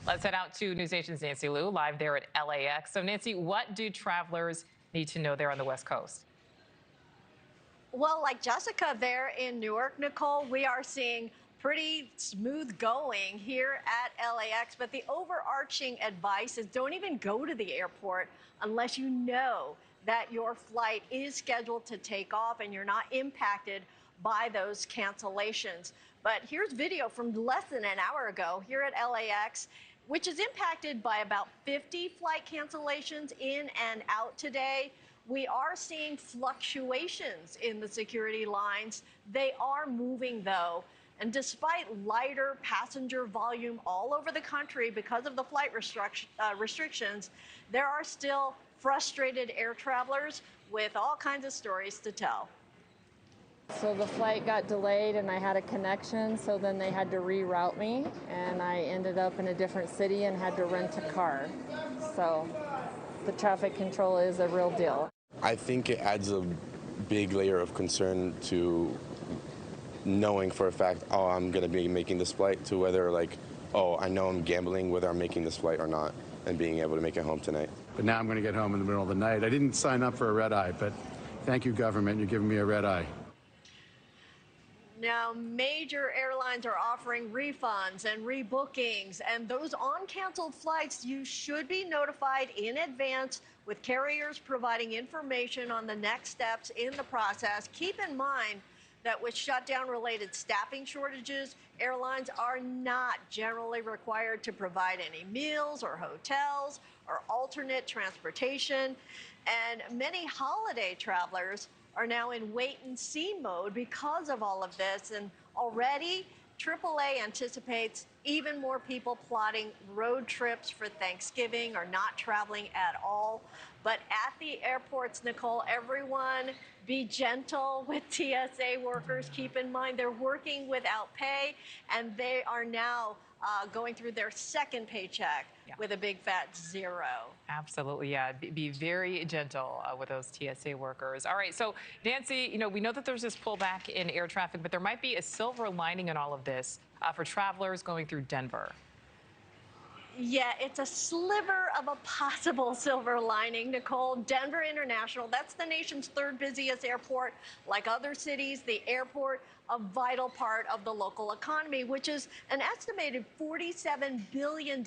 Let's head out to NewsNation's Nancy Liu, live there at LAX. So, Nancy, what do travelers need to know there on the West Coast? Well, like Jessica there in Newark, Nichole, we are seeing pretty smooth going here at LAX, but the overarching advice is don't even go to the airport unless you know that your flight is scheduled to take off and you're not impacted by those cancellations. But here's video from less than an hour ago here at LAX, which is impacted by about 50 flight cancellations in and out today. We are seeing fluctuations in the security lines. They are moving, though. And despite lighter passenger volume all over the country because of the flight restrictions, there are still frustrated air travelers with all kinds of stories to tell. So the flight got delayed and I had a connection, so then they had to reroute me and I ended up in a different city and had to rent a car. So the traffic control is a real deal. I think it adds a big layer of concern to knowing for a fact, oh, I'm going to be making this flight, to whether like, oh, I know I'm gambling whether I'm making this flight or not, and being able to make it home tonight. But now I'm going to get home in the middle of the night. I didn't sign up for a red eye, but thank you, government. You're giving me a red eye. Now, major airlines are offering refunds and rebookings, and those on-canceled flights, you should be notified in advance, with carriers providing information on the next steps in the process. Keep in mind that with shutdown-related staffing shortages, airlines are not generally required to provide any meals or hotels or alternate transportation, and many holiday travelers are now in wait-and-see mode because of all of this. And already, AAA anticipates even more people plotting road trips for Thanksgiving or not traveling at all. But at the airports, Nichole, everyone be gentle with TSA workers. Keep in mind they're working without pay, and they are now going through their second paycheck with a big fat zero. Absolutely, yeah. Be very gentle with those TSA workers. All right, so Nancy, we know that there's this pullback in air traffic, but there might be a silver lining in all of this for travelers going through Denver. Yeah, it's a sliver of a possible silver lining, Nichole. Denver International, that's the nation's third busiest airport. Like other cities, the airport, a vital part of the local economy, which is an estimated $47 billion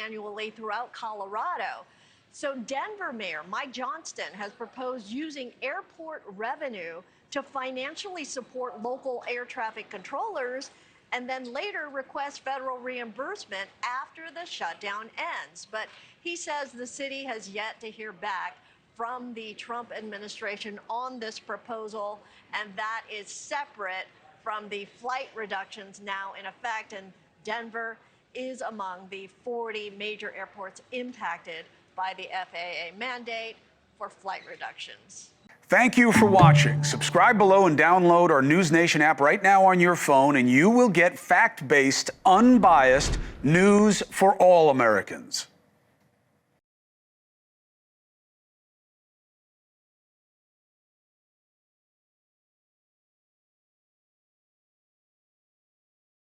annually throughout Colorado. So Denver Mayor Mike Johnston has proposed using airport revenue to financially support local air traffic controllers, and then later request federal reimbursement after the shutdown ends. But he says the city has yet to hear back from the Trump administration on this proposal, and that is separate from the flight reductions now in effect. And Denver is among the 40 major airports impacted by the FAA mandate for flight reductions. Thank you for watching. Subscribe below and download our NewsNation app right now on your phone, and you will get fact-based, unbiased news for all Americans.